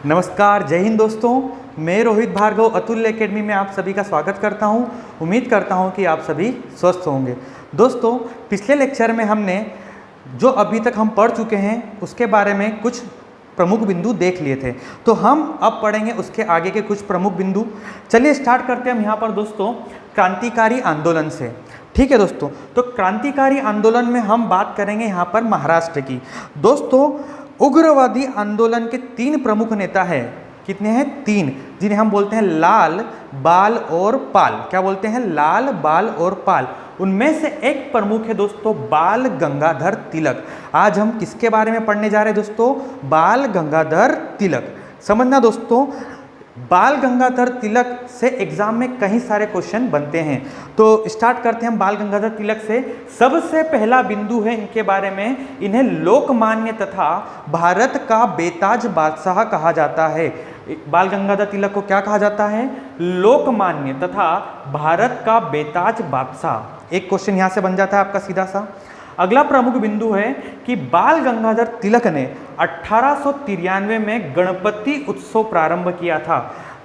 नमस्कार, जय हिंद दोस्तों। मैं रोहित भार्गव अतुल्य एकेडमी में आप सभी का स्वागत करता हूं। उम्मीद करता हूं कि आप सभी स्वस्थ होंगे। दोस्तों, पिछले लेक्चर में हमने जो अभी तक हम पढ़ चुके हैं उसके बारे में कुछ प्रमुख बिंदु देख लिए थे, तो हम अब पढ़ेंगे उसके आगे के कुछ प्रमुख बिंदु। चलिए स्टार्ट करते हैं हम यहाँ पर दोस्तों क्रांतिकारी आंदोलन से। ठीक है दोस्तों, तो क्रांतिकारी आंदोलन में हम बात करेंगे यहाँ पर महाराष्ट्र की। दोस्तों, उग्रवादी आंदोलन के 3 प्रमुख नेता हैं। कितने हैं? 3, जिन्हें हम बोलते हैं लाल, बाल और पाल। क्या बोलते हैं? लाल, बाल और पाल। उनमें से एक प्रमुख है दोस्तों बाल गंगाधर तिलक। आज हम किसके बारे में पढ़ने जा रहे हैं दोस्तों? बाल गंगाधर तिलक। समझना दोस्तों, बाल गंगाधर तिलक से एग्जाम में कई सारे क्वेश्चन बनते हैं। तो स्टार्ट करते हैं हम बाल गंगाधर तिलक से। सबसे पहला बिंदु है इनके बारे में, इन्हें लोकमान्य तथा भारत का बेताज बादशाह कहा जाता है। बाल गंगाधर तिलक को क्या कहा जाता है? लोकमान्य तथा भारत का बेताज बादशाह। एक क्वेश्चन यहां से बन जाता है आपका सीधा सा। अगला प्रमुख बिंदु है कि बाल गंगाधर तिलक ने 1893 में गणपति उत्सव प्रारंभ किया था।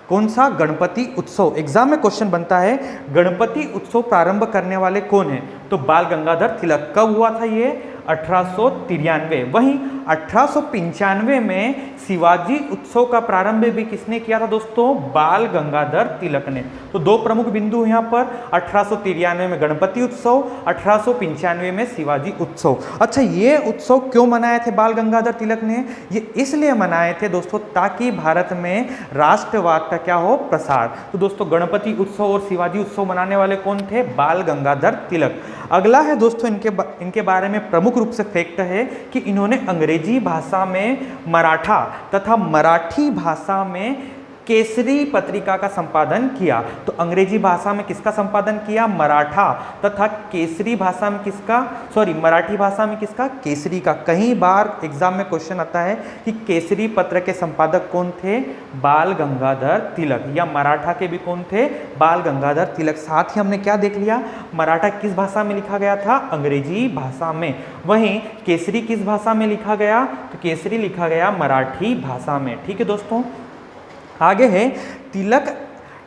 कौन सा? गणपति उत्सव। एग्जाम में क्वेश्चन बनता है गणपति उत्सव प्रारंभ करने वाले कौन है? तो बाल गंगाधर तिलक। कब हुआ था ये? 1893। वहीं 1895 में शिवाजी उत्सव का प्रारंभ भी किसने किया था दोस्तों? बाल गंगाधर तिलक ने। तो 2 प्रमुख बिंदु यहाँ पर, 1893 में गणपति उत्सव, 1895 में शिवाजी उत्सव। अच्छा, ये उत्सव क्यों मनाए थे बाल गंगाधर तिलक ने? ये इसलिए मनाए थे दोस्तों ताकि भारत में राष्ट्रवाद का क्या हो? प्रसार। तो दोस्तों गणपति उत्सव और शिवाजी उत्सव मनाने वाले कौन थे? बाल गंगाधर तिलक। अगला है दोस्तों इनके बारे में प्रमुख रूप से फैक्ट है कि इन्होंने अंग्रेजी भाषा में मराठा तथा मराठी भाषा में केसरी पत्रिका का संपादन किया। तो अंग्रेजी भाषा में किसका संपादन किया? मराठा तथा केसरी भाषा में किसका? मराठी भाषा में किसका? केसरी का। कई बार एग्जाम में क्वेश्चन आता है कि केसरी पत्र के संपादक कौन थे? बाल गंगाधर तिलक। या मराठा के भी कौन थे? बाल गंगाधर तिलक। साथ ही हमने क्या देख लिया? मराठा किस भाषा में लिखा गया था? अंग्रेजी भाषा में। वहीं केसरी किस भाषा में लिखा गया? तो केसरी लिखा गया मराठी भाषा में। ठीक है दोस्तों, आगे है तिलक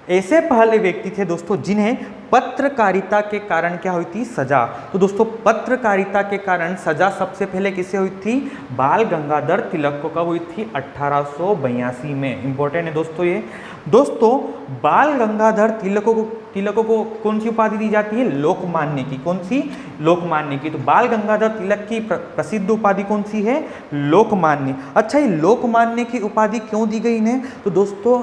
ऐसे पहले व्यक्ति थे दोस्तों जिन्हें पत्रकारिता के कारण क्या हुई थी? सजा। तो दोस्तों पत्रकारिता के कारण सजा सबसे पहले किसे हुई थी? बाल गंगाधर तिलक को। कब हुई थी? 1882 में। इंपॉर्टेंट है दोस्तों ये। दोस्तों बाल गंगाधर तिलकों को कौन सी उपाधि दी जाती है? लोकमान्य की। कौन सी? लोकमान्य की। तो बाल गंगाधर तिलक की प्रसिद्ध उपाधि कौन सी है? लोकमान्य। अच्छा, ये लोकमान्य की उपाधि क्यों दी गई इन्हें? तो दोस्तों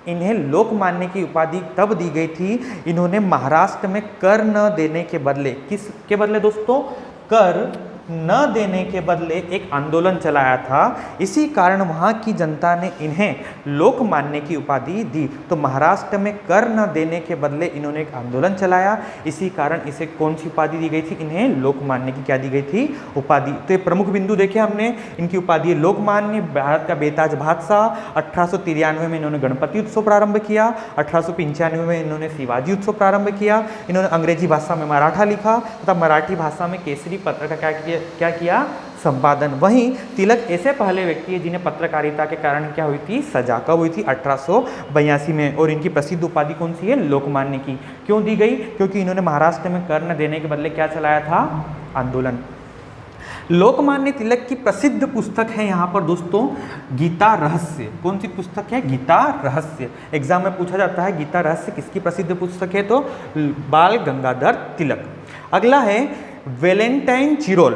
इन्हें लोकमान्य की उपाधि तब दी गई थी, इन्होंने महाराष्ट्र में कर न देने के बदले, किसके बदले दोस्तों? कर न देने के बदले एक आंदोलन चलाया था। इसी कारण वहाँ की जनता ने इन्हें लोकमान्य की उपाधि दी। तो महाराष्ट्र में कर न देने के बदले इन्होंने एक आंदोलन चलाया, इसी कारण इसे कौन सी उपाधि दी गई थी? इन्हें लोकमान्य की क्या दी गई थी? उपाधि। तो ये प्रमुख बिंदु देखे हमने। इनकी उपाधि लोकमान्य, भारत का बेताज बादशाह। 1893 में इन्होंने गणपति उत्सव प्रारंभ किया। 1895 में इन्होंने शिवाजी उत्सव प्रारंभ किया। इन्होंने अंग्रेजी भाषा में मराठा लिखा तथा मराठी भाषा में केसरी पत्र का क्या किया? संपादन। वहीं तिलक ऐसे पहले व्यक्ति है जिन्हें पत्रकारिता के कारण क्या हुई थी? सजा। कब हुई थी? 1882 में। और इनकी प्रसिद्ध उपाधि कौन सी है? लोकमान्य की। क्यों दी गई? क्योंकि इन्होंने महाराष्ट्र में कर न देने के बदले क्या चलाया था? आंदोलन। लोकमान्य तिलक की प्रसिद्ध पुस्तक है यहाँ पर दोस्तों गीता रहस्य। कौन सी पुस्तक है? गीता रहस्य। एग्जाम में पूछा जाता है गीता रहस्य किसकी प्रसिद्ध पुस्तक है? तो बाल गंगाधर तिलक। अगला है वैलेंटाइन चिरोल।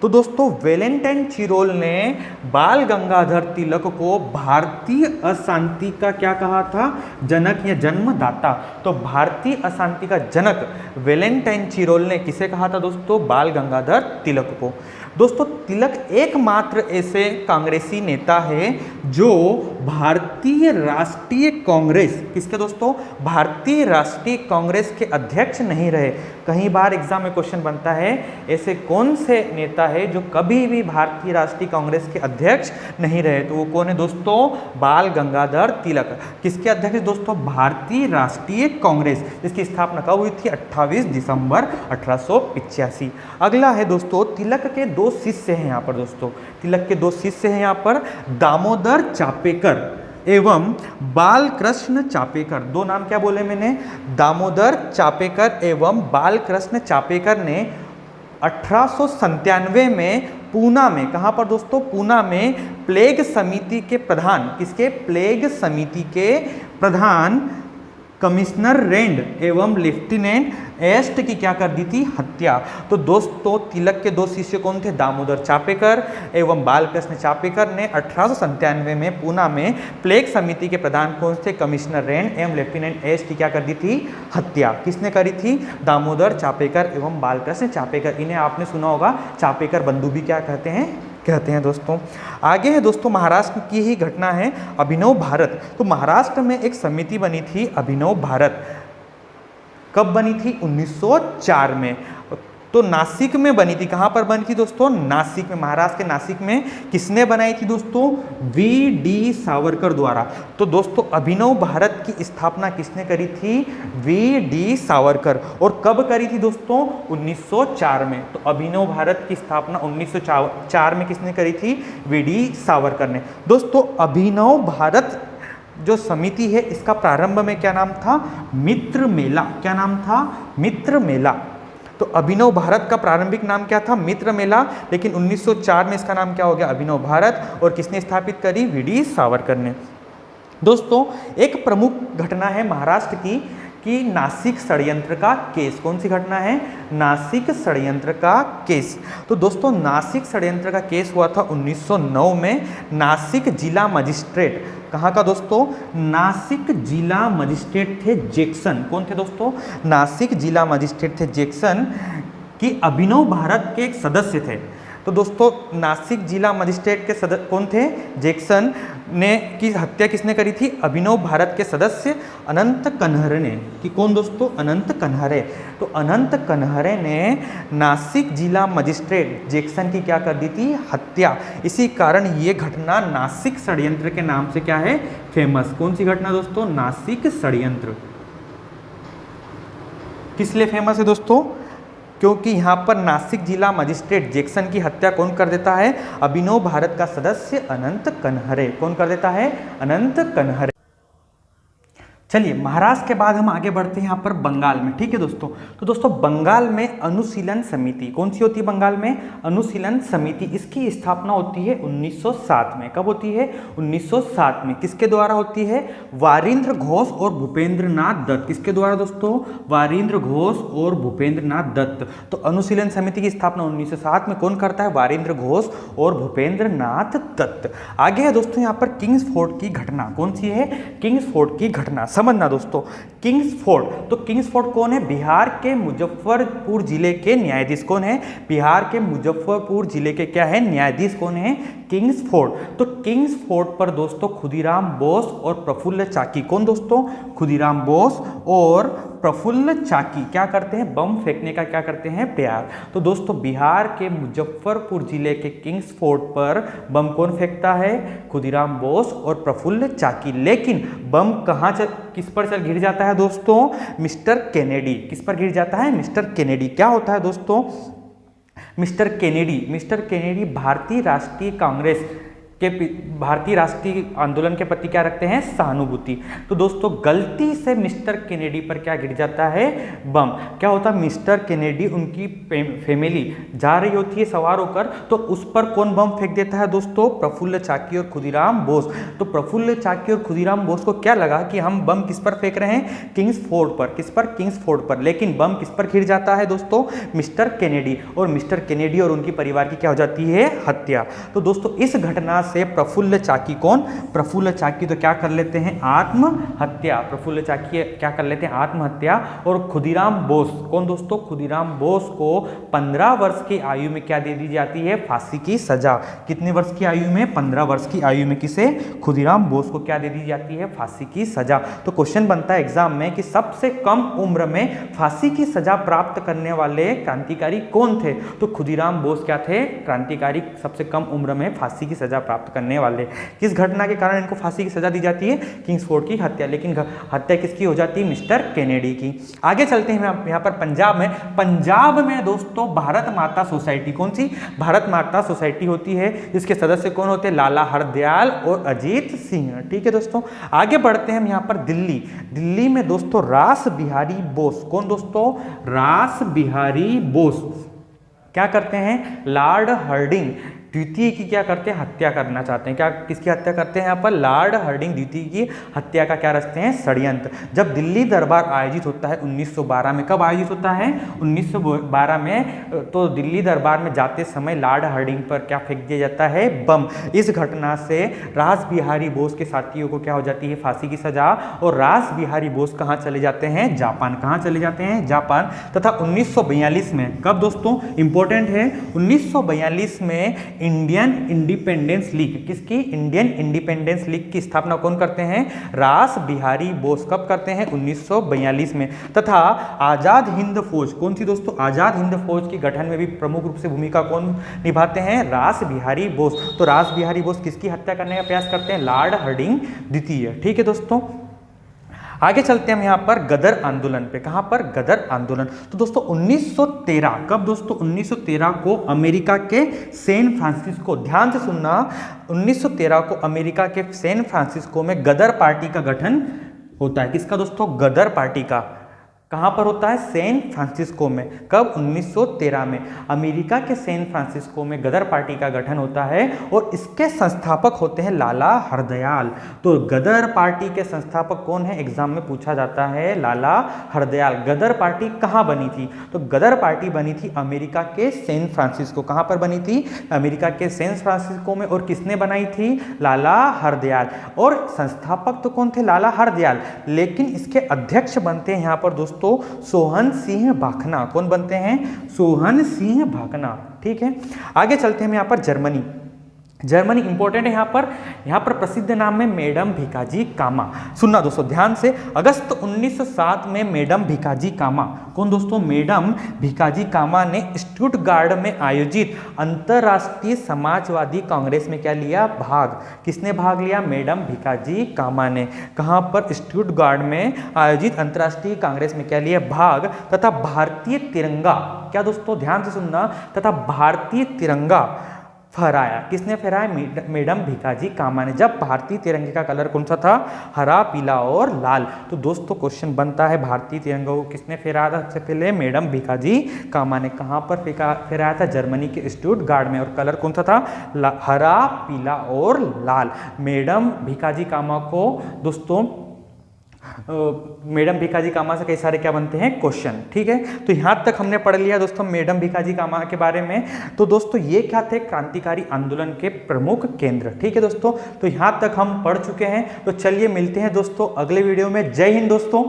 तो दोस्तों वैलेंटाइन चिरोल ने बाल गंगाधर तिलक को भारतीय अशांति का क्या कहा था? जनक या जन्मदाता। तो भारतीय अशांति का जनक वैलेंटाइन चिरोल ने किसे कहा था दोस्तों? बाल गंगाधर तिलक को। दोस्तों तिलक एकमात्र ऐसे कांग्रेसी नेता है जो भारतीय राष्ट्रीय कांग्रेस, किसके दोस्तों? भारतीय राष्ट्रीय कांग्रेस के अध्यक्ष नहीं रहे। कई बार एग्जाम में क्वेश्चन बनता है ऐसे कौन से नेता है जो कभी भी भारतीय राष्ट्रीय कांग्रेस के अध्यक्ष नहीं रहे? तो वो कौन है दोस्तों? बाल गंगाधर तिलक। किसके अध्यक्ष दोस्तों? भारतीय राष्ट्रीय कांग्रेस, जिसकी स्थापना कब हुई थी? 28 दिसंबर 1885। अगला है दोस्तों तिलक के 2 शिष्य हैं यहाँ पर दोस्तों। तिलक के 2 शिष्य हैं यहाँ पर, दामोदर चापेकर। एवं बालकृष्ण चापेकर, दो नाम क्या बोले मैंने, दामोदर चापेकर एवं बालकृष्ण चापेकर ने 1897 में पूना में, कहाँ पर दोस्तों, पूना में प्लेग समिति के प्रधान, किसके, प्लेग समिति के प्रधान कमिश्नर रेंड एवं लेफ्टिनेंट एस्ट की क्या कर दी थी, हत्या। तो दोस्तों तिलक के दो शिष्य कौन थे, दामोदर चापेकर एवं बालकृष्ण चापेकर ने 1897 में पूना में प्लेग समिति के प्रधान कौन थे, कमिश्नर रेंड एवं लेफ्टिनेंट एस्ट की क्या कर दी थी, हत्या। किसने करी थी, दामोदर चापेकर एवं बालकृष्ण चापेकर। इन्हें आपने सुना होगा चापेकर बंधु भी क्या कहते हैं दोस्तों। आगे है दोस्तों महाराष्ट्र की ही घटना है, अभिनव भारत। तो महाराष्ट्र में एक समिति बनी थी अभिनव भारत, कब बनी थी, 1904 में। तो नासिक में बनी थी, कहाँ पर बनी थी दोस्तों, नासिक में, महाराष्ट्र के नासिक में। किसने बनाई थी दोस्तों, वी.डी. सावरकर द्वारा। तो दोस्तों अभिनव भारत की स्थापना किसने करी थी, वी.डी. सावरकर। और कब करी थी दोस्तों, 1904 में। तो अभिनव भारत की स्थापना 1904 में किसने करी थी, वी.डी. सावरकर ने। दोस्तों अभिनव भारत जो समिति है इसका प्रारंभ में क्या नाम था, मित्र मेला। क्या नाम था, मित्र मेला। तो अभिनव भारत का प्रारंभिक नाम क्या था, मित्र मेला। लेकिन 1904 में इसका नाम क्या हो गया, अभिनव भारत। और किसने स्थापित करी, वी.डी. सावरकर ने। दोस्तों एक प्रमुख घटना है महाराष्ट्र की कि नासिक षड्यंत्र का केस। कौन सी घटना है, नासिक षड्यंत्र का केस। तो दोस्तों नासिक षड्यंत्र का केस हुआ था 1909 में। नासिक जिला मजिस्ट्रेट, कहाँ का दोस्तों, नासिक जिला मजिस्ट्रेट थे जैक्सन। कौन थे दोस्तों, नासिक जिला मजिस्ट्रेट थे जैक्सन, कि अभिनव भारत के एक सदस्य थे। तो दोस्तों नासिक जिला मजिस्ट्रेट के सदस्य कौन थे, जैक्सन ने की हत्या किसने करी थी, अभिनव भारत के सदस्य अनंत कन्हरे ने। कि कौन दोस्तों, अनंत कन्हरे। तो अनंत कन्हरे ने नासिक जिला मजिस्ट्रेट जैक्सन की क्या कर दी थी, हत्या। इसी कारण ये घटना नासिक षड्यंत्र के नाम से क्या है, फेमस। कौन सी घटना दोस्तों, नासिक षड्यंत्र। किस लिए फेमस है दोस्तों, क्योंकि यहाँ पर नासिक जिला मजिस्ट्रेट जैक्सन की हत्या कौन कर देता है, अभिनव भारत का सदस्य अनंत कन्हरे। कौन कर देता है, अनंत कन्हरे। चलिए महाराष्ट्र के बाद हम आगे बढ़ते हैं यहाँ पर बंगाल में। ठीक है दोस्तों। तो दोस्तों बंगाल में अनुशीलन समिति, कौन सी होती है बंगाल में, अनुशीलन समिति। इसकी स्थापना होती है 1907 में। कब होती है, 1907 में। किसके द्वारा होती है, वारिंद्र घोष और भूपेंद्र नाथ दत्त। किसके द्वारा दोस्तों, वारिंद्र घोष और भूपेंद्र नाथ दत्त। तो अनुशीलन समिति की स्थापना 1907 में कौन करता है, वारिंद्र घोष और भूपेंद्र नाथ दत्त। आगे है दोस्तों यहाँ पर किंग्सफोर्ड की घटना। कौन सी है, किंग्सफोर्ड की घटना। समझना दोस्तों, किंग्सफोर्ड। तो किंग्सफोर्ड कौन है, बिहार के मुजफ्फरपुर जिले के न्यायाधीश। कौन है, बिहार के मुजफ्फरपुर जिले के क्या है, न्यायाधीश कौन है, किंग्सफोर्ड। तो किंग्सफोर्ड पर दोस्तों खुदीराम बोस और प्रफुल्ल चाकी। कौन दोस्तों, खुदीराम बोस और प्रफुल्ल चाकी क्या करते हैं, बम फेंकने का क्या करते हैं, प्रयास। तो दोस्तों बिहार के मुजफ्फरपुर जिले के किंग्सफोर्ड पर बम कौन फेंकता है, खुदीराम बोस और प्रफुल्ल चाकी। लेकिन बम कहाँ किस पर चल गिर जाता है दोस्तों, मिस्टर केनेडी। किस पर गिर जाता है, मिस्टर केनेडी। क्या होता है दोस्तों, मिस्टर केनेडी भारतीय राष्ट्रीय कांग्रेस के, भारतीय राष्ट्रीय आंदोलन के प्रति क्या रखते हैं, सहानुभूति। तो दोस्तों गलती से मिस्टर केनेडी पर क्या गिर जाता है, बम। क्या होता है, मिस्टर केनेडी उनकी फैमिली जा रही होती है सवार होकर, तो उस पर कौन बम फेंक देता है दोस्तों, प्रफुल्ल चाकी और खुदीराम बोस। तो प्रफुल्ल चाकी और खुदीराम बोस को क्या लगा कि हम बम किस पर फेंक रहे हैं, किंग्सफोर्ड पर। किस पर, किंग्सफोर्ड पर। लेकिन बम किस पर गिर जाता है दोस्तों, मिस्टर केनेडी। और मिस्टर केनेडी और उनकी परिवार की क्या हो जाती है, हत्या। तो दोस्तों इस घटना से प्रफुल्ल चाकी कौन, प्रफुल्ल चाकी तो क्या कर लेते हैं, आत्महत्या। प्रफुल्ल चाकी क्या कर लेते हैं, आत्महत्या। और खुदीराम बोस कौन दोस्तों, खुदीराम बोस को 15 वर्ष की आयु में क्या दे दी जाती है, फांसी की सजा। कितने वर्ष की आयु में, 15 वर्ष की आयु में किसे, खुदीराम बोस को क्या दे दी जाती है, फांसी की सजा। तो क्वेश्चन बनता है एग्जाम में कि सबसे कम उम्र में फांसी की सजा प्राप्त करने वाले क्रांतिकारी कौन थे। तो खुदीराम बोस क्या थे, क्रांतिकारी, सबसे कम उम्र में फांसी की सजा प्राप्त प्राप्त करने वाले। किस घटना के कारण इनको फांसी की सजा दी जाती है? किंग्सफोर्ड की हत्या। लेकिन हत्या किसकी हो जाती है? मिस्टर केनेडी की। आगे चलते हैं यहाँ पर पंजाब में दोस्तों भारत माता सोसाइटी, कौन सी? भारत माता सोसाइटी होती है। इसके सदस्य कौन होते हैं? लाला हरदयाल और अजीत सिंह। ठीक है दोस्तों, आगे बढ़ते हैं हम यहाँ पर दिल्ली में दोस्तों रास बिहारी बोस। कौन दोस्तों? रास बिहारी बोस क्या करते हैं? लॉर्ड हार्डिंग द्वितीय की क्या करते हैं? हत्या करना चाहते हैं। क्या किसकी हत्या करते हैं यहाँ पर? लॉर्ड हार्डिंग द्वितीय की हत्या का क्या रचते हैं? षड्यंत्र। जब दिल्ली दरबार आयोजित होता है 1912 में, कब आयोजित होता है? 1912 में। तो दिल्ली दरबार में जाते समय लॉर्ड हार्डिंग पर क्या फेंक दिया जाता है? बम। इस घटना से रास बिहारी बोस के साथियों को क्या हो जाती है? फांसी की सजा। और रास बिहारी बोस कहाँ चले जाते हैं? जापान। कहाँ चले जाते हैं? जापान। तथा 1942 में, कब दोस्तों? इंपॉर्टेंट है, 1942 में इंडियन इंडिपेंडेंस लीग, किसकी? इंडियन इंडिपेंडेंस लीग की स्थापना कौन करते हैं? रास बिहारी बोस। कब करते हैं? 1942 में। तथा आजाद हिंद फौज, कौन सी दोस्तों? आजाद हिंद फौज के गठन में भी प्रमुख रूप से भूमिका कौन निभाते हैं? रास बिहारी बोस। तो रास बिहारी बोस किसकी हत्या करने का प्रयास करते हैं? लॉर्ड हार्डिंग द्वितीय। ठीक है दोस्तों, आगे चलते हैं हम यहाँ पर गदर आंदोलन पे। कहाँ पर? गदर आंदोलन। तो दोस्तों 1913, कब दोस्तों? 1913 को अमेरिका के सैन फ्रांसिस्को, ध्यान से सुनना, 1913 को अमेरिका के सैन फ्रांसिस्को में गदर पार्टी का गठन होता है। किसका दोस्तों? गदर पार्टी का। कहाँ पर होता है? सैन फ्रांसिस्को में। कब? 1913 में अमेरिका के सैन फ्रांसिस्को में गदर पार्टी का गठन होता है और इसके संस्थापक होते हैं लाला हरदयाल। तो गदर पार्टी के संस्थापक कौन है? एग्जाम में पूछा जाता है, लाला हरदयाल। गदर पार्टी कहाँ बनी थी? तो गदर पार्टी बनी थी अमेरिका के सैन फ्रांसिस्को। कहाँ पर बनी थी? अमेरिका के सैन फ्रांसिस्को में। और किसने बनाई थी? लाला हरदयाल। और संस्थापक तो कौन थे? लाला हरदयाल। लेकिन इसके अध्यक्ष बनते हैं यहाँ पर दोस्तों सोहन सिंह भाखना। कौन बनते हैं? सोहन सिंह भाखना। ठीक है, आगे चलते हैं हम यहाँ पर जर्मनी इंपॉर्टेंट है। यहाँ पर प्रसिद्ध नाम है मैडम भिकाजी कामा। सुनना दोस्तों ध्यान से, अगस्त 1907 में मैडम भिकाजी कामा, कौन दोस्तों? मैडम भिकाजी कामा ने स्टुटगार्ड में आयोजित अंतर्राष्ट्रीय समाजवादी कांग्रेस में क्या लिया? भाग। किसने भाग लिया? मैडम भिकाजी कामा ने। कहाँ पर? स्टुटगार्ड में आयोजित अंतर्राष्ट्रीय कांग्रेस में क्या लिया? भाग। तथा भारतीय तिरंगा, क्या दोस्तों? ध्यान से सुनना, तथा भारतीय तिरंगा फहराया। किसने फहराया? मैडम भिकाजी कामा ने। जब भारतीय तिरंगे का कलर कौन सा था? हरा, पीला और लाल। तो दोस्तों क्वेश्चन बनता है, भारतीय तिरंगा को किसने फहराया था? सबसे पहले मैडम भिकाजी कामा ने। कहाँ पर फहराया था? जर्मनी के स्टुटगार्ड में। और कलर कौन सा था? हरा, पीला और लाल। मैडम भिकाजी कामा को दोस्तों मैडम भिकाजी कामा से कई सारे क्या बनते हैं? क्वेश्चन। ठीक है, तो यहाँ तक हमने पढ़ लिया दोस्तों मैडम भिकाजी कामा के बारे में। तो दोस्तों ये क्या थे? क्रांतिकारी आंदोलन के प्रमुख केंद्र। ठीक है दोस्तों, तो यहाँ तक हम पढ़ चुके हैं। तो चलिए मिलते हैं दोस्तों अगले वीडियो में। जय हिंद दोस्तों।